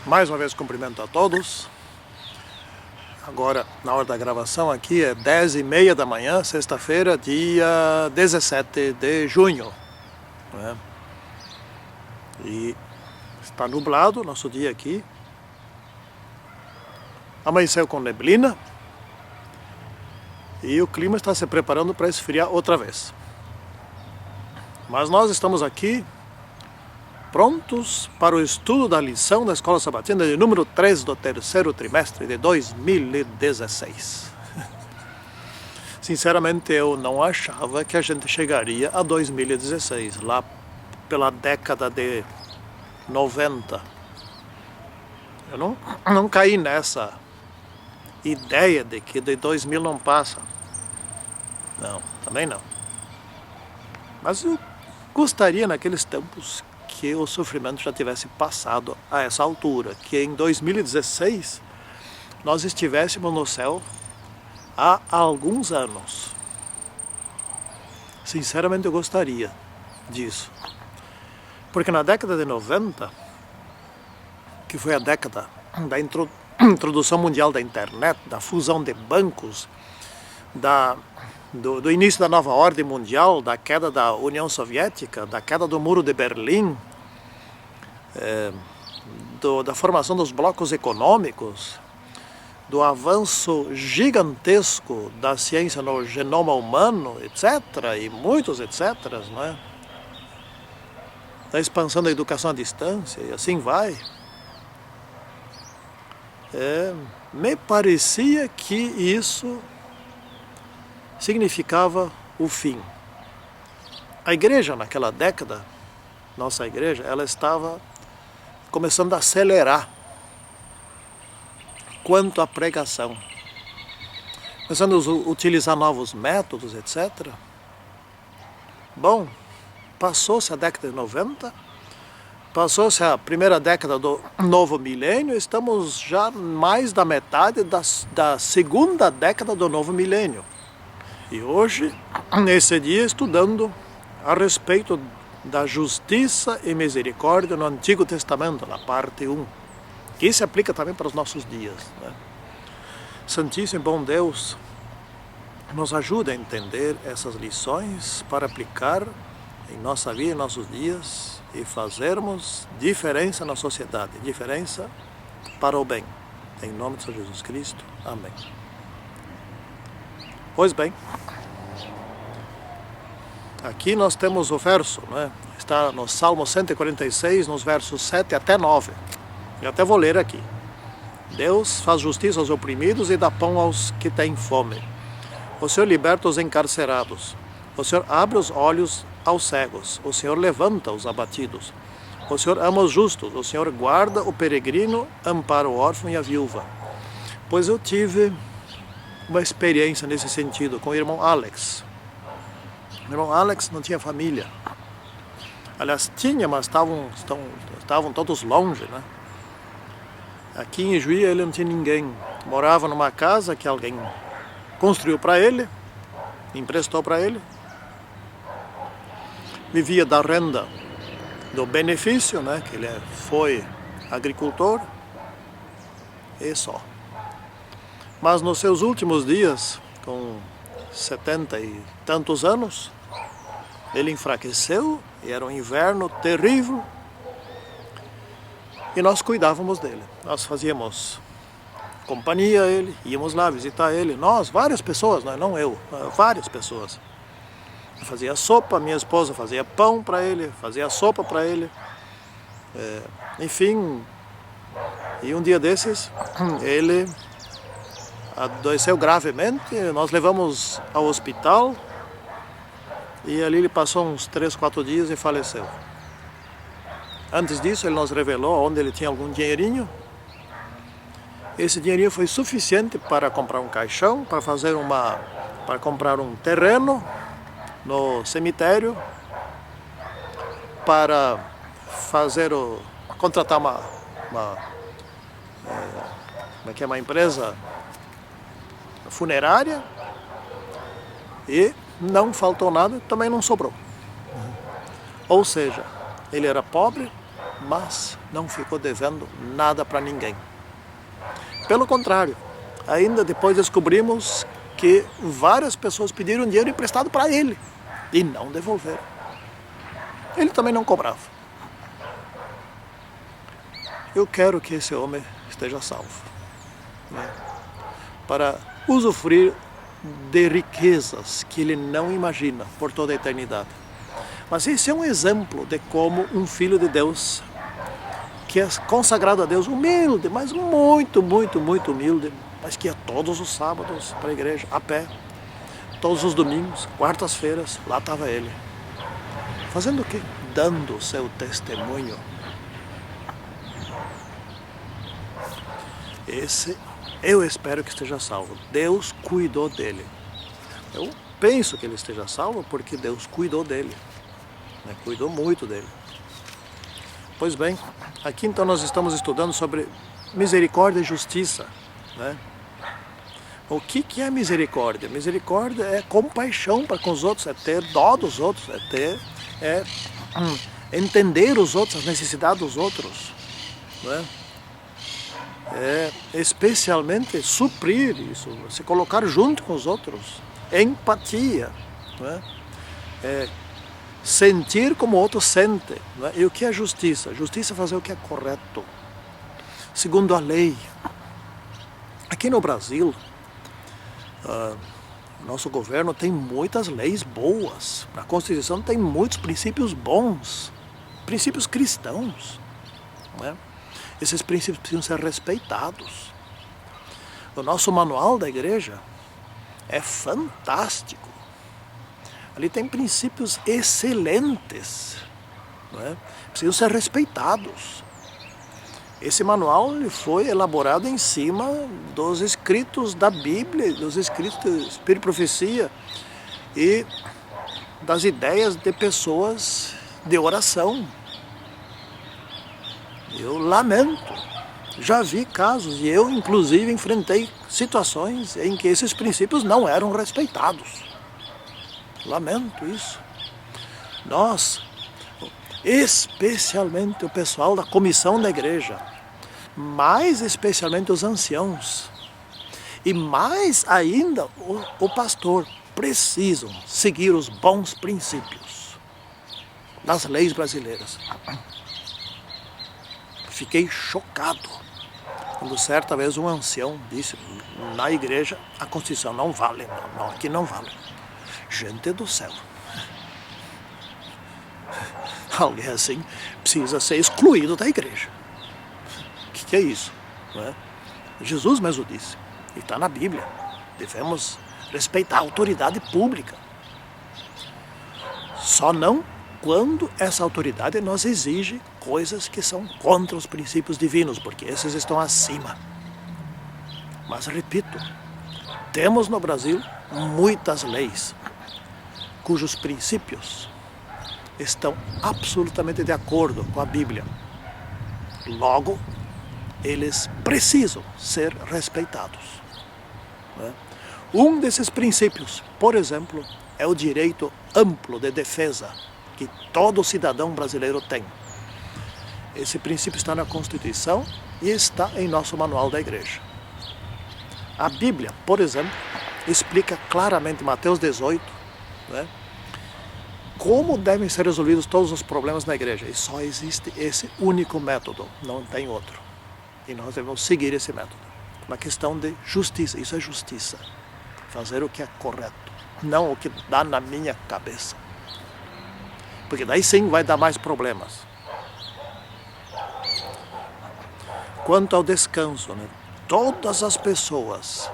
Mais uma vez cumprimento a todos. Agora, na hora da gravação aqui é 10h30 da manhã, sexta-feira, dia 17 de junho. Né? E está nublado nosso dia aqui. Amanheceu com neblina. E o clima está se preparando para esfriar outra vez. Mas nós estamos aqui prontos para o estudo da lição da Escola Sabatina de número 3 do terceiro trimestre de 2016. Sinceramente, eu não achava que a gente chegaria a 2016, lá pela década de 90. Eu não caí nessa ideia de que de 2000 não passa. Não, também não. Mas eu gostaria naqueles tempos que o sofrimento já tivesse passado a essa altura, que em 2016 nós estivéssemos no céu há alguns anos. Sinceramente eu gostaria disso. Porque na década de 90, que foi a década da introdução mundial da internet, da fusão de bancos, do início da nova ordem mundial, da queda da União Soviética, da queda do Muro de Berlim, da formação dos blocos econômicos, do avanço gigantesco da ciência no genoma humano, etc., e muitos etc., não é? Da expansão da educação à distância, e assim vai. Me parecia que isso significava o fim. A igreja naquela década, nossa igreja, ela estava começando a acelerar quanto à pregação, começando a utilizar novos métodos, etc. Bom, passou-se a década de 90, passou-se a primeira década do novo milênio, estamos já mais da metade da segunda década do novo milênio. E hoje, nesse dia, estudando a respeito da justiça e misericórdia no Antigo Testamento, na parte 1, que se aplica também para os nossos dias. Né? Santíssimo e bom Deus, nos ajude a entender essas lições para aplicar em nossa vida, em nossos dias, e fazermos diferença na sociedade, diferença para o bem. Em nome de Senhor Jesus Cristo. Amém. Pois bem, aqui nós temos o verso, né? Está no Salmo 146, nos versos 7 até 9. Eu até vou ler aqui. Deus faz justiça aos oprimidos e dá pão aos que têm fome. O Senhor liberta os encarcerados. O Senhor abre os olhos aos cegos. O Senhor levanta os abatidos. O Senhor ama os justos. O Senhor guarda o peregrino, ampara o órfão e a viúva. Pois eu tive uma experiência nesse sentido com o irmão Alex. O irmão Alex não tinha família. Aliás, tinha, mas estavam todos longe, né? Aqui em Ijuí ele não tinha ninguém. Morava numa casa que alguém construiu para ele, emprestou para ele. Vivia da renda do benefício, né? Que ele foi agricultor e só. Mas nos seus últimos dias, com 70 e tantos anos, ele enfraqueceu e era um inverno terrível e nós cuidávamos dele. Nós fazíamos companhia a ele, íamos lá visitar ele, nós, várias pessoas, não eu, várias pessoas. Eu fazia sopa, minha esposa fazia pão para ele, fazia sopa para ele, enfim, e um dia desses ele adoeceu gravemente, nós levamos ao hospital e ali ele passou uns 3, 4 dias e faleceu. Antes disso ele nos revelou onde ele tinha algum dinheirinho. Esse dinheirinho foi suficiente para comprar um caixão, para comprar um terreno no cemitério, para contratar uma empresa funerária, e não faltou nada, também não sobrou. Ou seja, ele era pobre, mas não ficou devendo nada para ninguém. Pelo contrário, ainda depois descobrimos que várias pessoas pediram dinheiro emprestado para ele e não devolveram. Ele também não cobrava. Eu quero que esse homem esteja salvo, né? Para usufruir de riquezas que ele não imagina por toda a eternidade. Mas esse é um exemplo de como um filho de Deus, que é consagrado a Deus, humilde, mas muito, muito, muito humilde, mas que ia todos os sábados para a igreja, a pé, todos os domingos, quartas-feiras, lá estava ele. Fazendo o quê? Dando o seu testemunho. Esse eu espero que esteja salvo. Deus cuidou dele. Eu penso que ele esteja salvo porque Deus cuidou dele, né? Cuidou muito dele. Pois bem, aqui então nós estamos estudando sobre misericórdia e justiça, né? O que é misericórdia? Misericórdia é compaixão para com os outros, é ter dó dos outros, é entender os outros, as necessidades dos outros, né? É especialmente suprir isso, se colocar junto com os outros, empatia, né? É sentir como o outro sente, né? E o que é justiça? Justiça é fazer o que é correto, segundo a lei. Aqui no Brasil, nosso governo tem muitas leis boas, a Constituição tem muitos princípios bons, princípios cristãos, né? Esses princípios precisam ser respeitados. O nosso manual da igreja é fantástico. Ali tem princípios excelentes, né? Precisam ser respeitados. Esse manual ele foi elaborado em cima dos escritos da Bíblia, dos escritos de Espírito e Profecia e das ideias de pessoas de oração. Eu lamento, já vi casos e eu inclusive enfrentei situações em que esses princípios não eram respeitados. Lamento isso. Nós, especialmente o pessoal da comissão da igreja, mais especialmente os anciãos e mais ainda o pastor, precisam seguir os bons princípios das leis brasileiras. Fiquei chocado quando certa vez um ancião disse: na igreja a Constituição não vale, não, aqui não vale. Gente do céu, alguém assim precisa ser excluído da igreja. O que é isso? Não é? Jesus mesmo disse, e está na Bíblia, devemos respeitar a autoridade pública. Só não quando essa autoridade nos exige coisas que são contra os princípios divinos, porque esses estão acima. Mas repito, temos no Brasil muitas leis cujos princípios estão absolutamente de acordo com a Bíblia. Logo, eles precisam ser respeitados, né? Um desses princípios, por exemplo, é o direito amplo de defesa que todo cidadão brasileiro tem. Esse princípio está na Constituição e está em nosso manual da igreja. A Bíblia, por exemplo, explica claramente, Mateus 18, né, como devem ser resolvidos todos os problemas na igreja. E só existe esse único método, não tem outro. E nós devemos seguir esse método. Uma questão de justiça, isso é justiça. Fazer o que é correto, não o que dá na minha cabeça. Porque daí sim vai dar mais problemas. Quanto ao descanso, né? Todas as pessoas,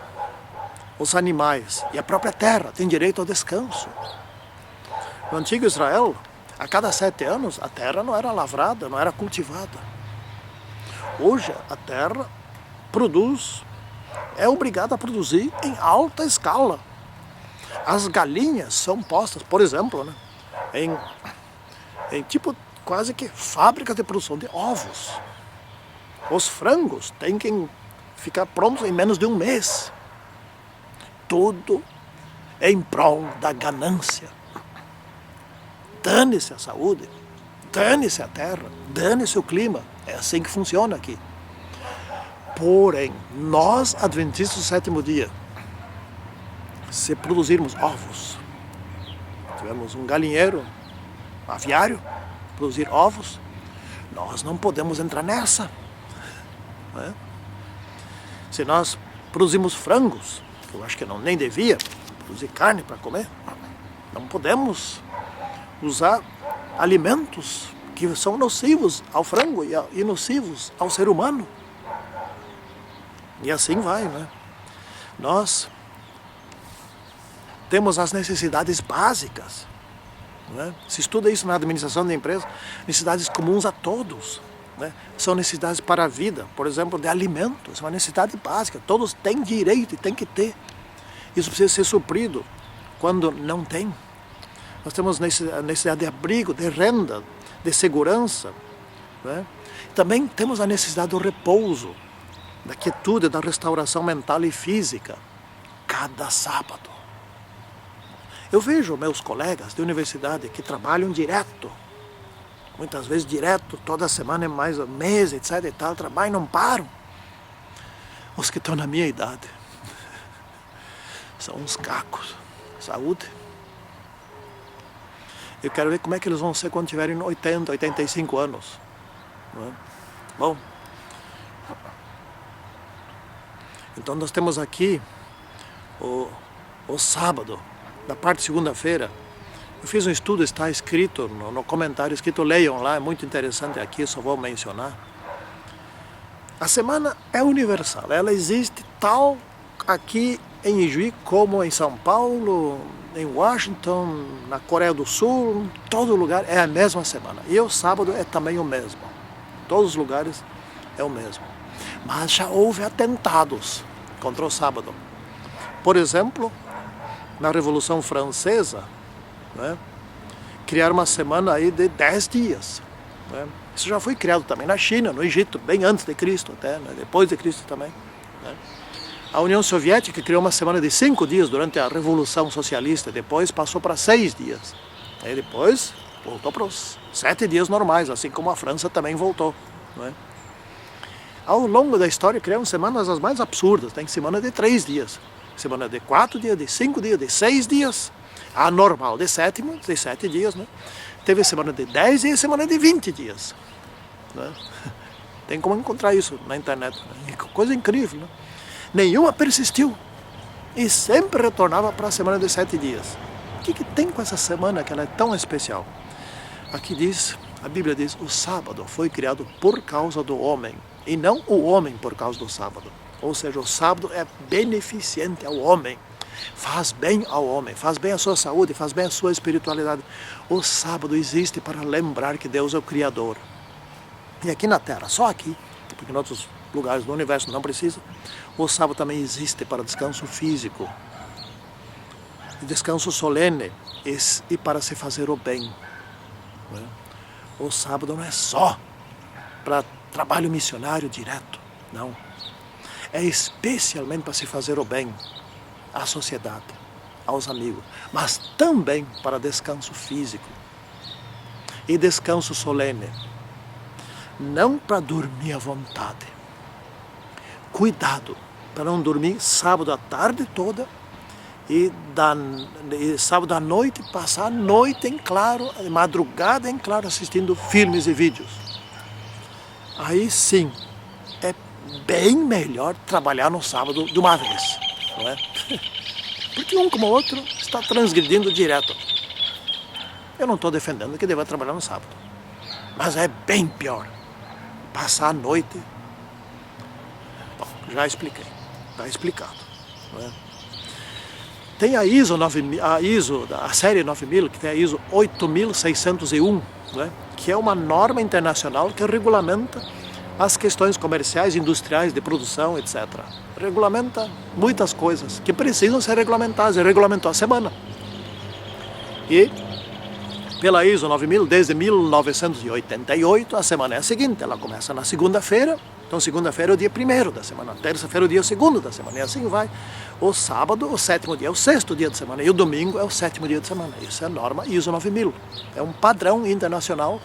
os animais e a própria terra têm direito ao descanso. No antigo Israel, a cada 7 anos, a terra não era lavrada, não era cultivada. Hoje, a terra produz, é obrigada a produzir em alta escala. As galinhas são postas, por exemplo, né, em tipo quase que fábricas de produção de ovos. Os frangos têm que ficar prontos em menos de um mês. Tudo em prol da ganância. Dane-se a saúde, Dane-se a terra, dane-se o clima. É assim que funciona aqui. Porém, nós, adventistas do sétimo dia, se produzirmos ovos, tivermos um galinheiro, um aviário, produzir ovos, nós não podemos entrar nessa. Né? Se nós produzimos frangos, que eu acho que não nem devia produzir carne para comer, não podemos usar alimentos que são nocivos ao frango e nocivos ao ser humano. E assim vai, né? Nós temos as necessidades básicas. Né? Se estuda isso na administração da empresa, necessidades comuns a todos. Né? São necessidades para a vida, por exemplo, de alimentos, é uma necessidade básica. Todos têm direito e têm que ter. Isso precisa ser suprido quando não tem. Nós temos necessidade de abrigo, de renda, de segurança. Né? Também temos a necessidade do repouso, da quietude, da restauração mental e física, cada sábado. Eu vejo meus colegas de universidade que trabalham direto, muitas vezes direto, toda semana, mais um mês, etc. e tal, trabalham, não param. Os que estão na minha idade são uns cacos. Saúde. Eu quero ver como é que eles vão ser quando tiverem 80, 85 anos. Não é? Bom, então nós temos aqui o sábado, da parte de segunda-feira. Eu fiz um estudo, está escrito no comentário, escrito, leiam lá, é muito interessante aqui, só vou mencionar. A semana é universal, ela existe tal aqui em Ijuí como em São Paulo, em Washington, na Coreia do Sul, em todo lugar é a mesma semana. E o sábado é também o mesmo. Em todos os lugares é o mesmo. Mas já houve atentados contra o sábado. Por exemplo, na Revolução Francesa, né, criaram uma semana aí de 10 dias. Né? Isso já foi criado também na China, no Egito, bem antes de Cristo até, né, depois de Cristo também. Né? A União Soviética criou uma semana de 5 dias durante a Revolução Socialista, depois passou para 6 dias. Aí depois voltou para os 7 dias normais, assim como a França também voltou. Né? Ao longo da história criaram semanas as mais absurdas, tem semana de 3 dias, semana de 4 dias, de 5 dias, de 6 dias, a normal de 7 dias, né? Teve semana de 10 e semana de 20 dias. Né? Tem como encontrar isso na internet, né? Coisa incrível, né? Nenhuma persistiu e sempre retornava para a semana de 7 dias. O que tem com essa semana que ela é tão especial? Aqui diz, a Bíblia diz, o sábado foi criado por causa do homem e não o homem por causa do sábado. Ou seja, o sábado é beneficente ao homem, faz bem ao homem, faz bem à sua saúde, faz bem à sua espiritualidade. O sábado existe para lembrar que Deus é o Criador. E aqui na Terra, só aqui, porque em outros lugares do universo não precisa, o sábado também existe para descanso físico, descanso solene e para se fazer o bem. O sábado não é só para trabalho missionário direto, não. É especialmente para se fazer o bem à sociedade, aos amigos, mas também para descanso físico e descanso solene, não para dormir à vontade. Cuidado para não dormir sábado à tarde toda e sábado à noite passar a noite em claro, a madrugada em claro assistindo filmes e vídeos. Aí sim, é bem melhor trabalhar no sábado de uma vez, não é? Porque um como o outro está transgredindo direto. Eu não estou defendendo que deva trabalhar no sábado, mas é bem pior passar a noite. Bom, já expliquei, está explicado, não é? Tem a ISO, a série 9000, que tem a ISO 8601, né, que é uma norma internacional que regulamenta as questões comerciais, industriais, de produção, etc. Regulamenta muitas coisas que precisam ser regulamentadas, e regulamentou a semana. E pela ISO 9000, desde 1988, a semana é a seguinte, ela começa na segunda-feira, então segunda-feira é o dia 1º da semana, terça-feira é o dia 2º da semana, e assim vai. O sábado, o 7º dia, é o 6º dia de semana, e o domingo é o 7º dia de semana. Isso é a norma ISO 9000. É um padrão internacional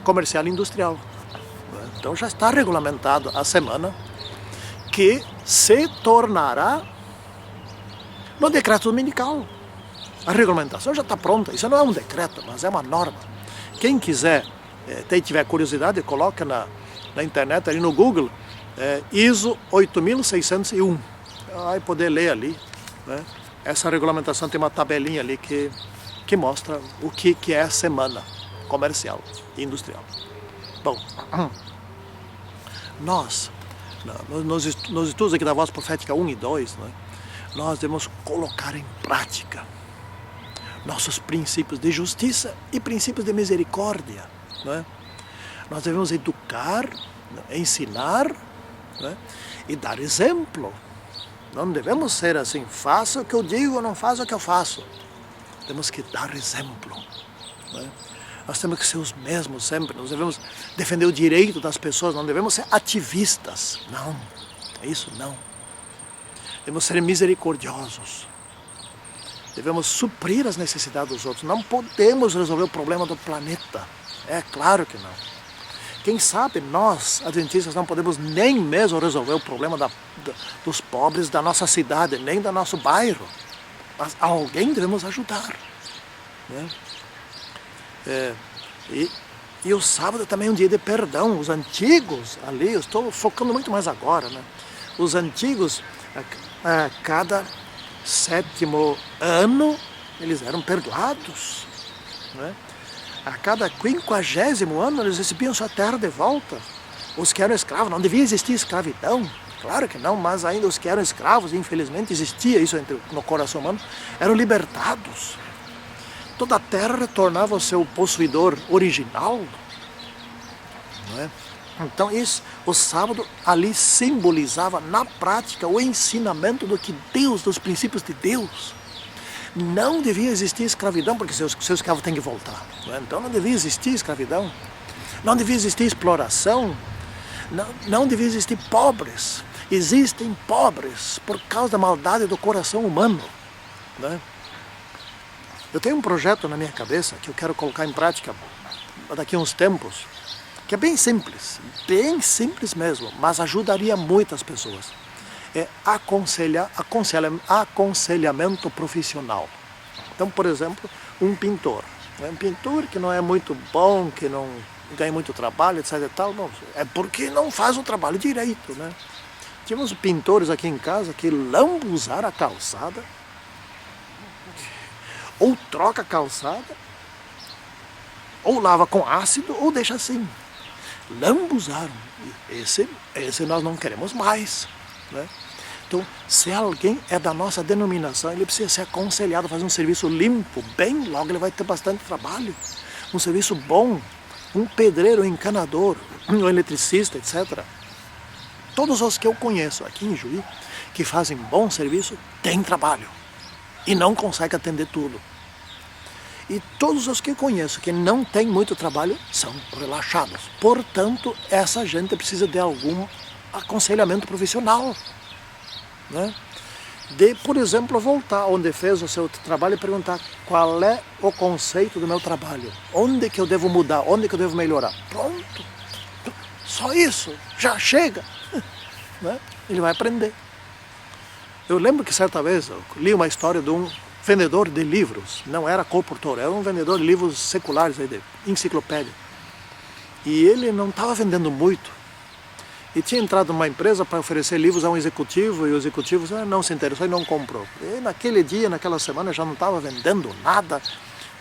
comercial e industrial. Então já está regulamentado a semana, que se tornará no decreto dominical. A regulamentação já está pronta, isso não é um decreto, mas é uma norma. Quem quiser, tiver curiosidade, coloca na internet, ali no Google, ISO 8601. Vai poder ler ali, né? Essa regulamentação tem uma tabelinha ali que mostra o que é a semana comercial e industrial. Bom, nos estudos aqui da Voz Profética 1 e 2, né, nós devemos colocar em prática nossos princípios de justiça e princípios de misericórdia, né? Nós devemos educar, ensinar, né, e dar exemplo. Não devemos ser assim, faça o que eu digo, não faça o que eu faço. Temos que dar exemplo, né? Nós temos que ser os mesmos sempre, nós devemos defender o direito das pessoas, não devemos ser ativistas, não, isso não. Devemos ser misericordiosos, devemos suprir as necessidades dos outros, não podemos resolver o problema do planeta, é claro que não. Quem sabe nós, adventistas, não podemos nem mesmo resolver o problema dos pobres da nossa cidade, nem do nosso bairro, mas alguém devemos ajudar, né? E o sábado também é um dia de perdão. Os antigos ali, eu estou focando muito mais agora, né? Os antigos, a cada 7º ano, eles eram perdoados, né? A cada 50º ano, eles recebiam sua terra de volta. Os que eram escravos, não devia existir escravidão, claro que não, mas ainda os que eram escravos, infelizmente existia isso no coração humano, eram libertados. Toda a terra retornava ao seu possuidor original, não é? Então o sábado ali simbolizava na prática o ensinamento do que Deus, dos princípios de Deus. Não devia existir escravidão, porque seu escravo tem que voltar, não é? Então não devia existir escravidão, não devia existir exploração, não devia existir pobres. Existem pobres por causa da maldade do coração humano, não é? Eu tenho um projeto na minha cabeça que eu quero colocar em prática daqui a uns tempos, que é bem simples mesmo, mas ajudaria muitas pessoas. É aconselhamento profissional. Então, por exemplo, um pintor que não é muito bom, que não ganha muito trabalho, etc e tal, não, é porque não faz o trabalho direito, né? Tínhamos pintores aqui em casa que lambuzaram a calçada, ou troca a calçada, ou lava com ácido, ou deixa assim. Lambuzaram. Esse nós não queremos mais, né? Então, se alguém é da nossa denominação, ele precisa ser aconselhado a fazer um serviço limpo, bem, logo ele vai ter bastante trabalho. Um serviço bom, um pedreiro, um encanador, um eletricista, etc. Todos os que eu conheço aqui em Juí, que fazem bom serviço, têm trabalho e não conseguem atender tudo. E todos os que eu conheço que não têm muito trabalho são relaxados. Portanto, essa gente precisa de algum aconselhamento profissional, né? De, por exemplo, voltar onde fez o seu trabalho e perguntar qual é o conceito do meu trabalho, onde que eu devo mudar, onde que eu devo melhorar. Pronto, só isso, já chega, né? Ele vai aprender. Eu lembro que certa vez eu li uma história de um vendedor de livros, não era colportor, era um vendedor de livros seculares, aí, de enciclopédia. E ele não estava vendendo muito. E tinha entrado numa empresa para oferecer livros a um executivo, e o executivo não se interessou e não comprou. E naquele dia, naquela semana, já não estava vendendo nada.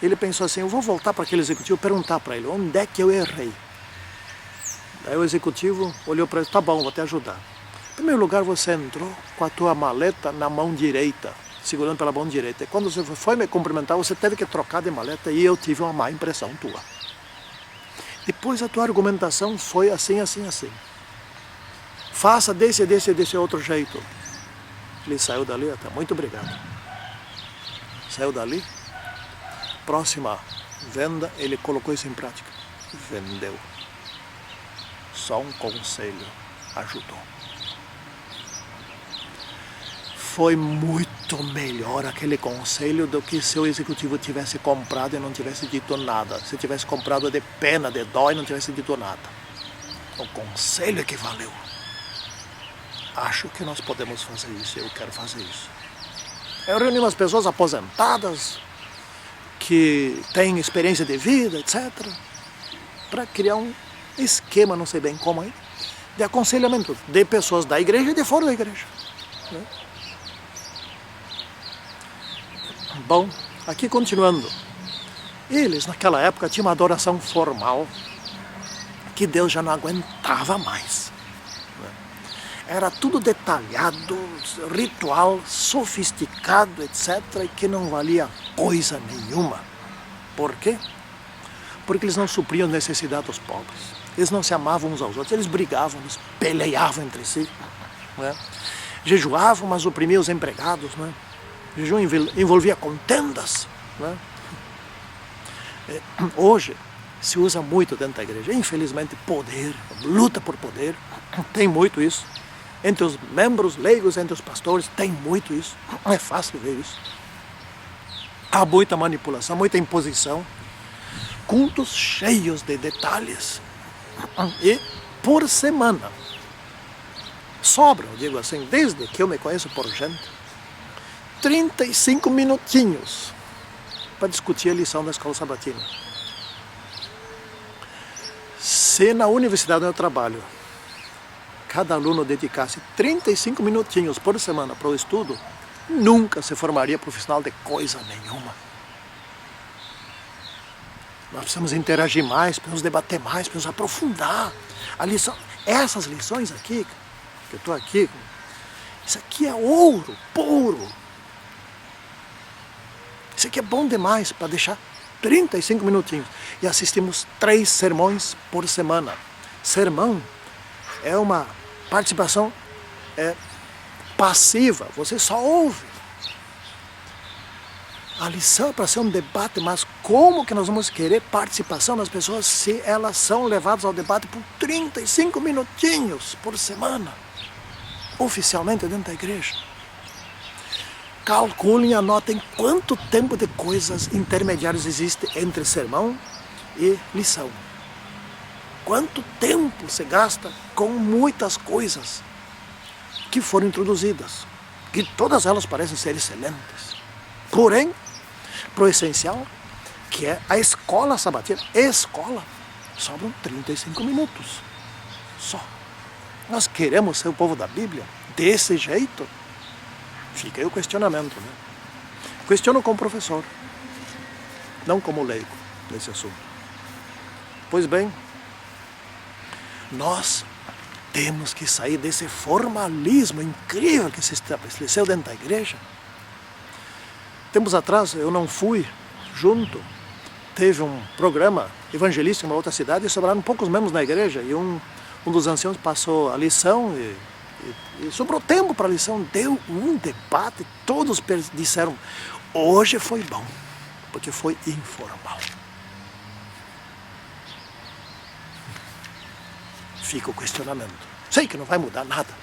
Ele pensou assim, eu vou voltar para aquele executivo e perguntar para ele, onde é que eu errei? Aí o executivo olhou para ele, tá bom, vou te ajudar. Em primeiro lugar, você entrou com a tua maleta na mão direita, segurando pela mão direita. E quando você foi me cumprimentar, você teve que trocar de maleta e eu tive uma má impressão tua. Depois a tua argumentação foi assim, assim, assim. Faça desse outro jeito. Ele saiu dali, até muito obrigado. Saiu dali, próxima venda, ele colocou isso em prática. Vendeu. Só um conselho ajudou. foi muito melhor aquele conselho do que se o executivo tivesse comprado e não tivesse dito nada. Se tivesse comprado de pena, de dó e não tivesse dito nada. O conselho é que valeu. Acho que nós podemos fazer isso, eu quero fazer isso. Eu reuni umas pessoas aposentadas, que têm experiência de vida, etc., para criar um esquema, não sei bem como aí, de aconselhamento de pessoas da igreja e de fora da igreja. Né? Bom, aqui continuando. Eles, naquela época, tinham uma adoração formal que Deus já não aguentava mais. Era tudo detalhado, ritual, sofisticado, etc., e que não valia coisa nenhuma. Por quê? Porque eles não supriam a necessidade dos pobres. Eles não se amavam uns aos outros, eles brigavam, eles peleavam entre si. Né? Jejuavam, mas oprimiam os empregados. Né? Jejum envolvia contendas. Né? Hoje se usa muito dentro da igreja, infelizmente, poder, luta por poder, tem muito isso. Entre os membros leigos, entre os pastores, tem muito isso. Não é fácil ver isso. Há muita manipulação, muita imposição. Cultos cheios de detalhes. E por semana, sobram, digo assim, desde que eu me conheço por gente, 35 minutinhos para discutir a lição da escola sabatina. Se na universidade onde eu trabalho, cada aluno dedicasse 35 minutinhos por semana para o estudo, nunca se formaria profissional de coisa nenhuma. Nós precisamos interagir mais, precisamos debater mais, precisamos aprofundar a lição. Essas lições aqui, que eu estou aqui, isso aqui é ouro puro. Isso aqui é bom demais para deixar 35 minutinhos. E assistimos 3 sermões por semana. Sermão é uma participação passiva, você só ouve. A lição é para ser um debate, mas como que nós vamos querer participação das pessoas se elas são levadas ao debate por 35 minutinhos por semana, oficialmente dentro da igreja? Calculem, anotem quanto tempo de coisas intermediárias existe entre sermão e lição. Quanto tempo se gasta com muitas coisas que foram introduzidas, que todas elas parecem ser excelentes. Porém, para o essencial, que é a escola sabatina, sobram 35 minutos só. Nós queremos ser o povo da Bíblia desse jeito? Fica aí o questionamento, né? Questiono como professor, não como leigo nesse assunto. Pois bem, nós temos que sair desse formalismo incrível que se estabeleceu dentro da igreja. Tempos atrás eu não fui junto, teve um programa evangelístico em uma outra cidade e sobraram poucos membros na igreja e um dos anciãos passou a lição e sobrou tempo para a lição, deu um debate, todos disseram, hoje foi bom, porque foi informal. Fica o questionamento. Sei que não vai mudar nada,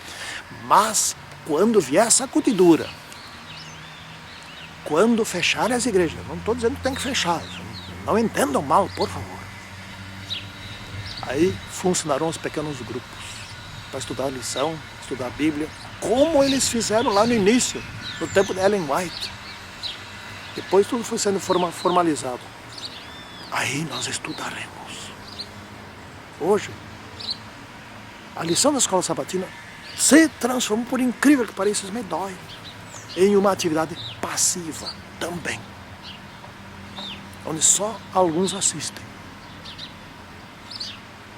mas quando vier a sacudidura, quando fecharem as igrejas, não estou dizendo que tem que fechar, não entendam mal, por favor. Aí funcionarão os pequenos grupos para estudar a lição, estudar a Bíblia, como eles fizeram lá no início, no tempo de Ellen White. Depois tudo foi sendo formalizado. Aí nós estudaremos. Hoje, a lição da escola sabatina se transformou, por incrível que pareça, isso me dói, em uma atividade passiva também, onde só alguns assistem.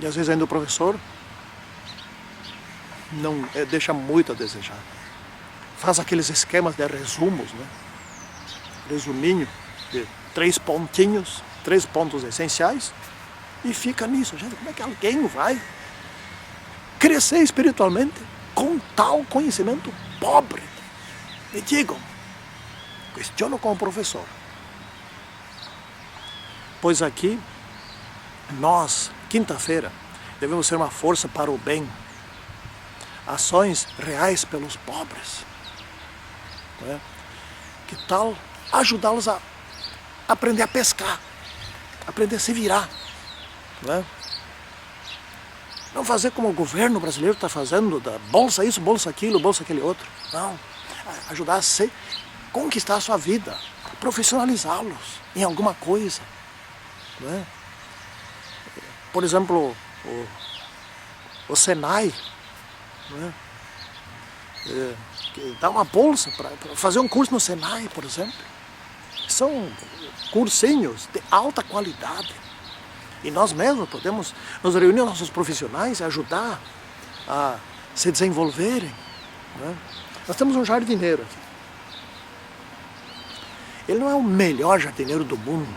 E às vezes ainda o professor não deixa muito a desejar. Faz aqueles esquemas de resumos, né? Resuminho de 3 pontinhos, 3 pontos essenciais, e fica nisso. Gente, como é que alguém vai crescer espiritualmente com tal conhecimento pobre? Me digam, questiono como professor. Pois aqui, nós, quinta-feira, devemos ser uma força para o bem, ações reais pelos pobres. não é? Que tal ajudá-los a aprender a pescar, aprender a se virar, não é? Não fazer como o governo brasileiro está fazendo, da bolsa isso, bolsa aquilo, bolsa aquele outro. Não, ajudar a conquistar a sua vida, profissionalizá-los em alguma coisa, não é? Por exemplo, o Senai, não é? Dá uma bolsa para fazer um curso no Senai, por exemplo. São cursinhos de alta qualidade. E nós mesmos podemos nos reunir nossos profissionais e ajudar a se desenvolverem, né? Nós temos um jardineiro aqui. Ele não é o melhor jardineiro do mundo,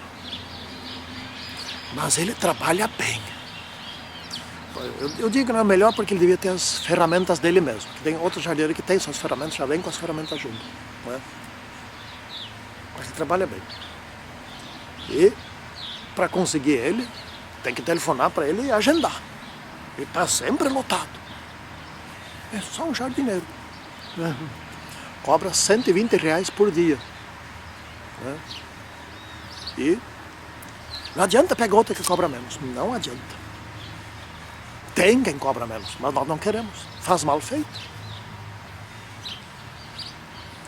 mas ele trabalha bem. Eu digo que não é o melhor porque ele devia ter as ferramentas dele mesmo. Tem outro jardineiro que tem suas ferramentas, já vem com as ferramentas junto, né? Mas ele trabalha bem. E para conseguir ele, tem que telefonar para ele e agendar. Ele está sempre lotado. É só um jardineiro, né? Cobra R$120 por dia, né? E não adianta pegar outra que cobra menos. Não adianta. Tem quem cobra menos, mas nós não queremos. Faz mal feito.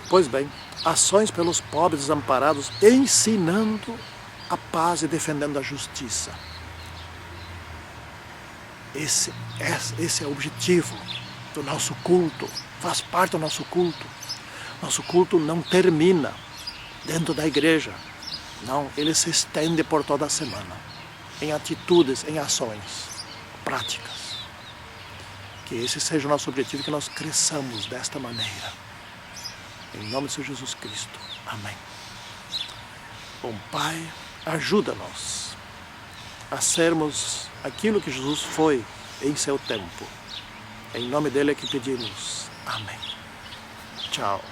Pois bem, ações pelos pobres desamparados, ensinando a paz e defendendo a justiça. Esse é o objetivo do nosso culto, faz parte do nosso culto. Nosso culto não termina dentro da igreja, não, ele se estende por toda a semana, em atitudes, em ações práticas. Que esse seja o nosso objetivo, que nós cresçamos desta maneira. Em nome de Senhor Jesus Cristo. Amém. Bom Pai, ajuda-nos a sermos aquilo que Jesus foi em seu tempo. Em nome dele é que pedimos. Amém. Tchau.